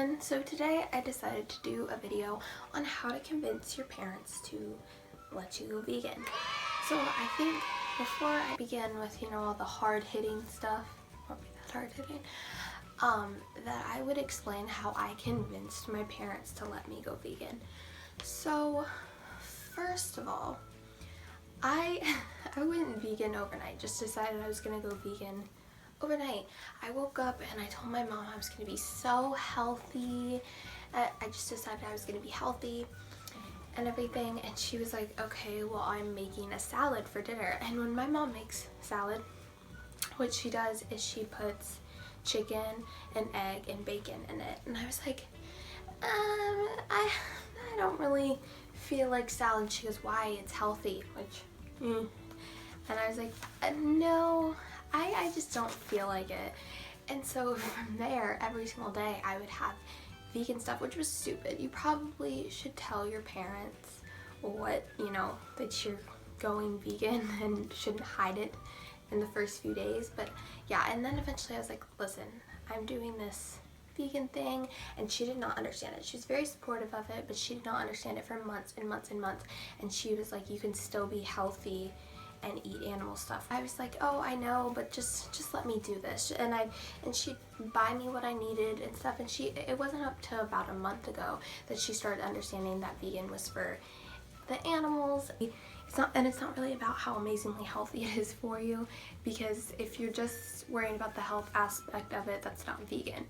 everyone. So today I decided to do a video on how to convince your parents to let you go vegan. So I think before I begin with, all the hard-hitting stuff, or not hard-hitting, that I would explain how I convinced my parents to let me go vegan. So first of all, I went vegan overnight. Just decided I was gonna go vegan overnight. I woke up and I told my mom I was gonna be so healthy. I just decided I was gonna be healthy and everything, and she was like, okay, well, I'm making a salad for dinner. And when my mom makes salad, what she does is she puts chicken and egg and bacon in it. And I was like, I don't really feel like salad. She goes, why? It's healthy. And I was like, no, I just don't feel like it. And so from there, every single day I would have vegan stuff, which was stupid. You probably should tell your parents what, that you're going vegan and shouldn't hide it in the first few days. But yeah, and then eventually I was like, listen, I'm doing this vegan thing, and she did not understand it. She was very supportive of it, but she did not understand it for months and months and months. And she was like, you can still be healthy and eat animal stuff. I was like, oh, I know, but just let me do this. And she'd buy me what I needed and stuff. And it wasn't up to about a month ago that she started understanding that vegan was for the animals. It's not really about how amazingly healthy it is for you, because if you're just worrying about the health aspect of it, that's not vegan.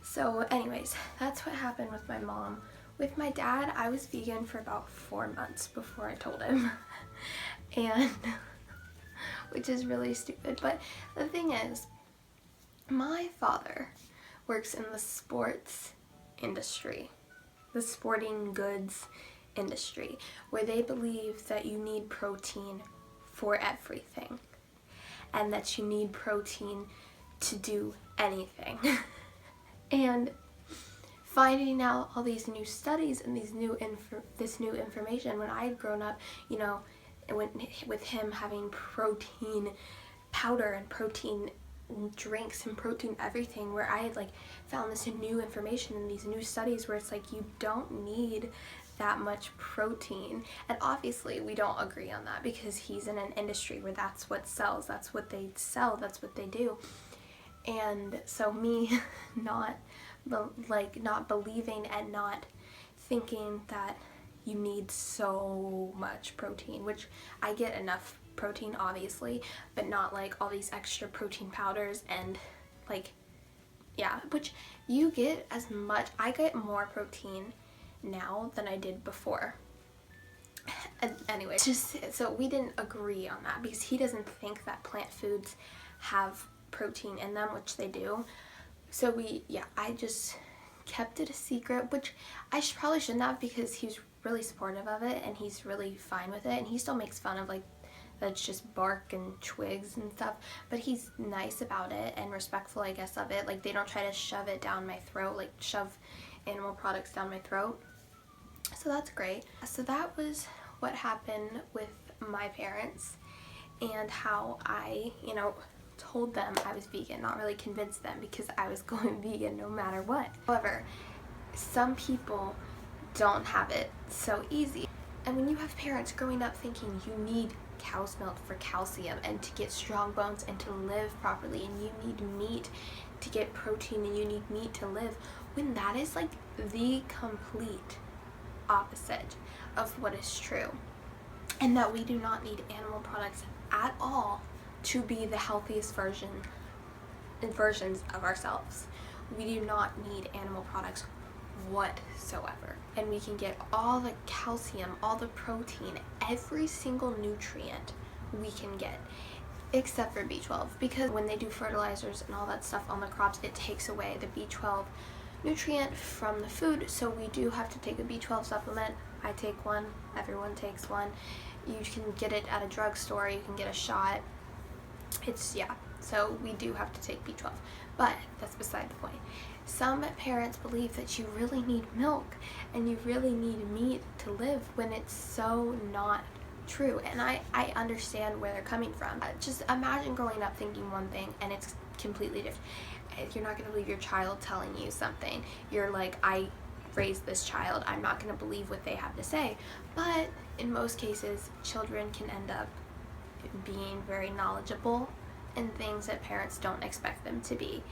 So anyways, that's what happened with my mom. With my dad, I was vegan for about 4 months before I told him. And which is really stupid, but the thing is, my father works in the sports industry, the sporting goods industry, where they believe that you need protein for everything, and that you need protein to do anything. And finding out all these new studies and this new information, when I had grown up, with him having protein powder and protein drinks and protein everything, where I had found this new information and these new studies where it's like, you don't need that much protein. And obviously we don't agree on that, because he's in an industry where that's what sells, that's what they sell, that's what they do. And so me not believing and not thinking that you need so much protein, which I get enough protein obviously, but not all these extra protein powders and which you get as much. I get more protein now than I did before. And anyway, so we didn't agree on that, because he doesn't think that plant foods have protein in them, which they do. So I just kept it a secret, which I probably shouldn't have, because he's really supportive of it and he's really fine with it, and he still makes fun of that's just bark and twigs and stuff, but he's nice about it and respectful, I guess, of it. They don't try to shove it down my throat, shove animal products down my throat. So that's great. So that was what happened with my parents, and how I told them I was vegan, not really convinced them, because I was going vegan no matter what. However, some people don't have it so easy. And when you have parents growing up thinking you need cow's milk for calcium and to get strong bones and to live properly, and you need meat to get protein, and you need meat to live, when that is the complete opposite of what is true, and that we do not need animal products at all to be the healthiest versions of ourselves. We do not need animal products whatsoever, and we can get all the calcium, all the protein, every single nutrient we can get, except for B12, because when they do fertilizers and all that stuff on the crops, it takes away the B12 nutrient from the food. So we do have to take a B12 supplement. I take one, everyone takes one. You can get it at a drugstore, you can get a shot. So we do have to take B12, but that's beside the point. Some parents believe that you really need milk and you really need meat to live, when it's so not true. And I understand where they're coming from. Just imagine growing up thinking one thing and it's completely different. you're not going to believe your child telling you something. You're like, I raised this child, I'm not going to believe what they have to say. But in most cases, children can end up being very knowledgeable in things that parents don't expect them to be.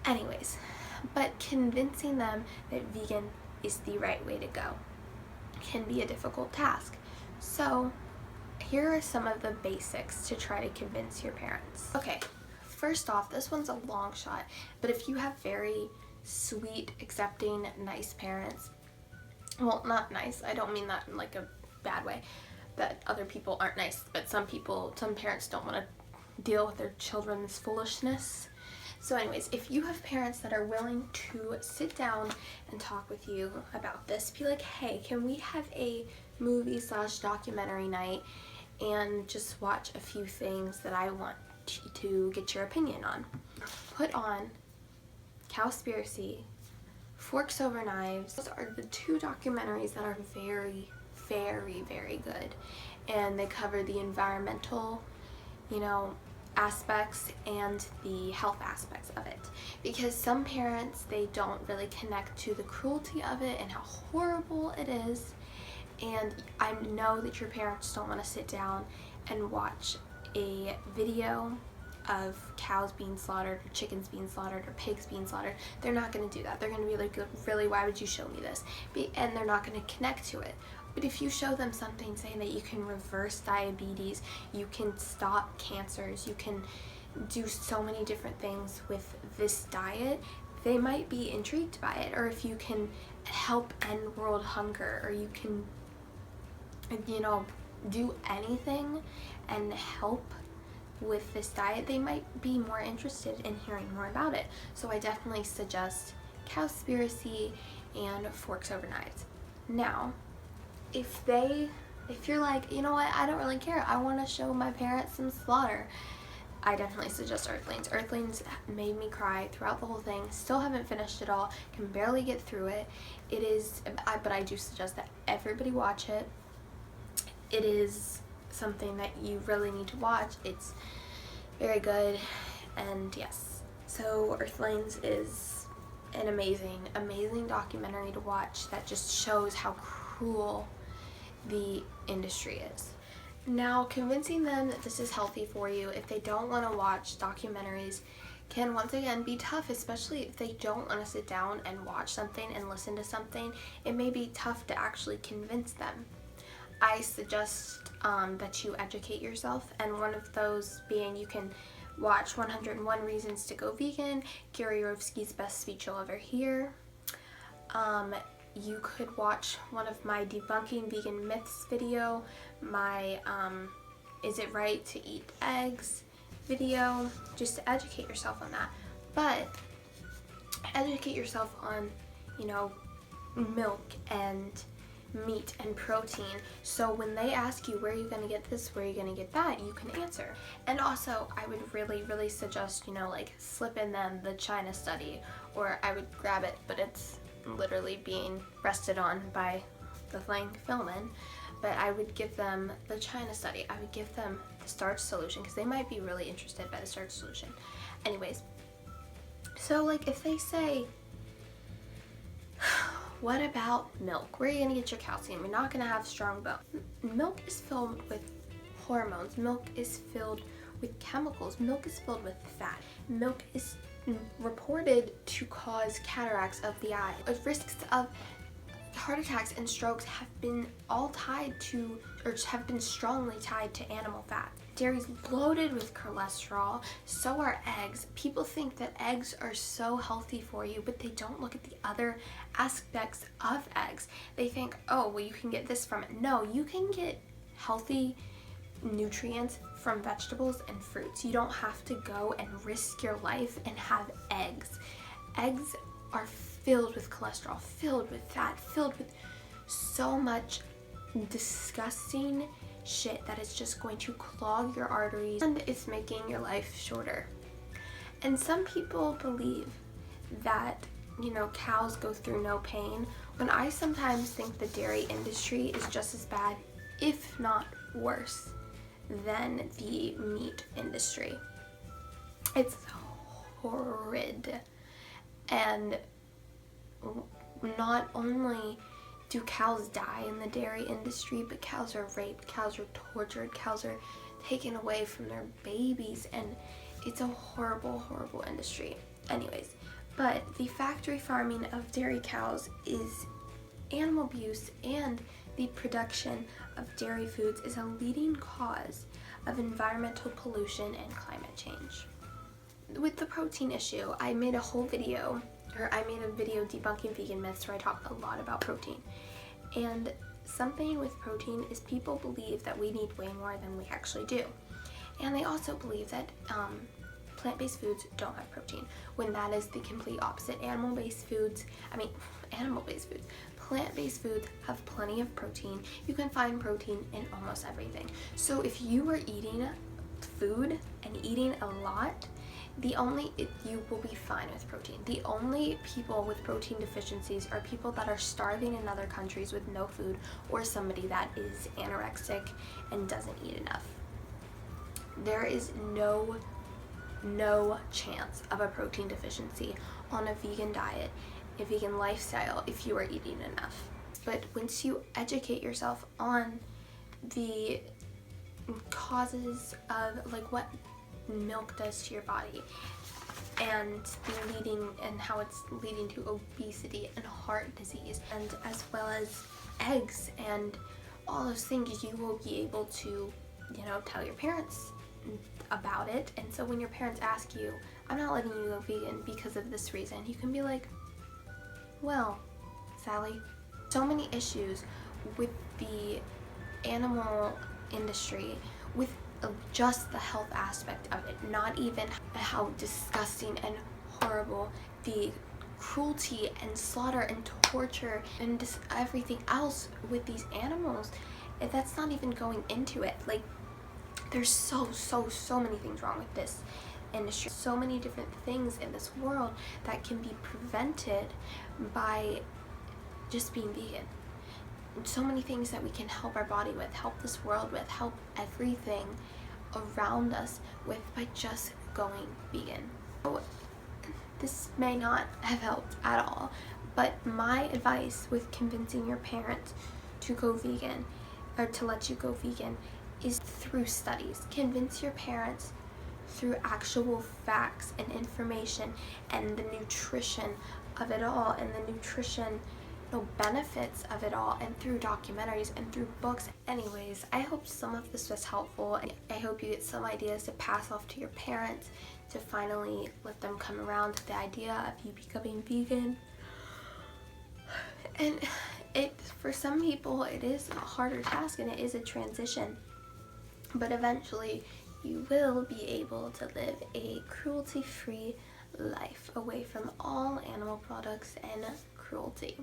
Anyways, but convincing them that vegan is the right way to go can be a difficult task. So here are some of the basics to try to convince your parents. Okay, first off, this one's a long shot, but if you have very sweet, accepting, nice parents, well, not nice, I don't mean that in like a bad way, that other people aren't nice, but some parents don't want to deal with their children's foolishness. So anyways, if you have parents that are willing to sit down and talk with you about this, be like, hey, can we have a movie/documentary night and just watch a few things that I want to get your opinion on? Put on Cowspiracy, Forks Over Knives. Those are the two documentaries that are very, very, very good, and they cover the environmental, aspects and the health aspects of it, because some parents, they don't really connect to the cruelty of it and how horrible it is. And I know that your parents don't want to sit down and watch a video of cows being slaughtered or chickens being slaughtered or pigs being slaughtered. They're not going to do that. They're going to be like, really, why would you show me this? And they're not going to connect to it. But if you show them something saying that you can reverse diabetes, you can stop cancers, you can do so many different things with this diet, they might be intrigued by it. Or if you can help end world hunger, or you can, do anything and help with this diet, they might be more interested in hearing more about it. So I definitely suggest Cowspiracy and Forks Over Knives. Now, if you're like, you know what, I don't really care, I want to show my parents some slaughter, I definitely suggest Earthlings. Earthlings made me cry throughout the whole thing. Still haven't finished it all, can barely get through it. But I do suggest that everybody watch it. It is something that you really need to watch. It's very good, and yes. So Earthlings is an amazing, amazing documentary to watch that just shows how cruel the industry is. Now, convincing them that this is healthy for you, if they don't want to watch documentaries, can once again be tough, especially if they don't want to sit down and watch something and listen to something. It may be tough to actually convince them. I suggest that you educate yourself, and one of those being, you can watch 101 Reasons to Go Vegan, Gary Rovsky's Best Speech You'll Ever Hear. You could watch one of my Debunking Vegan Myths video, my Is It Right to Eat Eggs video, just to educate yourself on that. But educate yourself on, milk and meat and protein, so when they ask you, where are you going to get this, where are you going to get that, you can answer. And also, I would really, really suggest, like, slip in them the China study, or I would grab it, but it's literally being rested on by the thing filming, but I would give them the China study. I would give them the Starch solution, because they might be really interested by the Starch solution. Anyways, so like, if they say, what about milk? Where are you going to get your calcium? You're not going to have strong bones. Milk is filled with hormones. Milk is filled with chemicals. Milk is filled with fat. Milk is reported to cause cataracts of the eye. Risks of heart attacks and strokes have been all tied to, or have been strongly tied to, animal fat. Dairy's loaded with cholesterol, so are eggs. People think that eggs are so healthy for you, but they don't look at the other aspects of eggs. They think, oh, well, you can get this from it. No, you can get healthy nutrients from vegetables and fruits. You don't have to go and risk your life and have eggs. Eggs are filled with cholesterol, filled with fat, filled with so much disgusting shit that is just going to clog your arteries, and it's making your life shorter. And some people believe that, cows go through no pain, when I sometimes think the dairy industry is just as bad, if not worse, than the meat industry. It's horrid. And not only do cows die in the dairy industry, but cows are raped, cows are tortured, cows are taken away from their babies, and it's a horrible, horrible industry. Anyways, but the factory farming of dairy cows is animal abuse, and the production of dairy foods is a leading cause of environmental pollution and climate change. With the protein issue, I made a video debunking vegan myths where I talk a lot about protein. And something with protein is people believe that we need way more than we actually do. And they also believe that plant-based foods don't have protein, when that is the complete opposite. Plant-based foods have plenty of protein. You can find protein in almost everything. So if you are eating food and eating a lot, you will be fine with protein. The only people with protein deficiencies are people that are starving in other countries with no food, or somebody that is anorexic and doesn't eat enough. There is no chance of a protein deficiency on a vegan diet, a vegan lifestyle, if you are eating enough. But once you educate yourself on the causes of like what milk does to your body, and how it's leading to obesity and heart disease, and as well as eggs and all those things, you will be able to, tell your parents about it. And so when your parents ask you, I'm not letting you go vegan because of this reason, you can be like, well, Sally, so many issues with the animal industry, with just the health aspect of it, not even how disgusting and horrible the cruelty and slaughter and torture and just everything else with these animals. That's not even going into it. Like, there's so many things wrong with this industry. So many different things in this world that can be prevented by just being vegan. So many things that we can help our body with, help this world with, help everything around us with, by just going vegan. So this may not have helped at all, but my advice with convincing your parents to go vegan, or to let you go vegan, is through studies. Convince your parents through actual facts and information and the nutrition of it all, and the nutrition benefits of it all, and through documentaries and through books. Anyways, I hope some of this was helpful, and I hope you get some ideas to pass off to your parents to finally let them come around to the idea of you becoming vegan. And for some people it is a harder task, and it is a transition, but eventually you will be able to live a cruelty-free life away from all animal products and cruelty.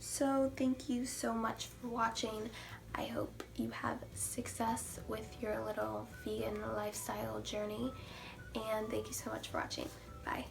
So thank you so much for watching. I hope you have success with your little vegan lifestyle journey, and thank you so much for watching. Bye.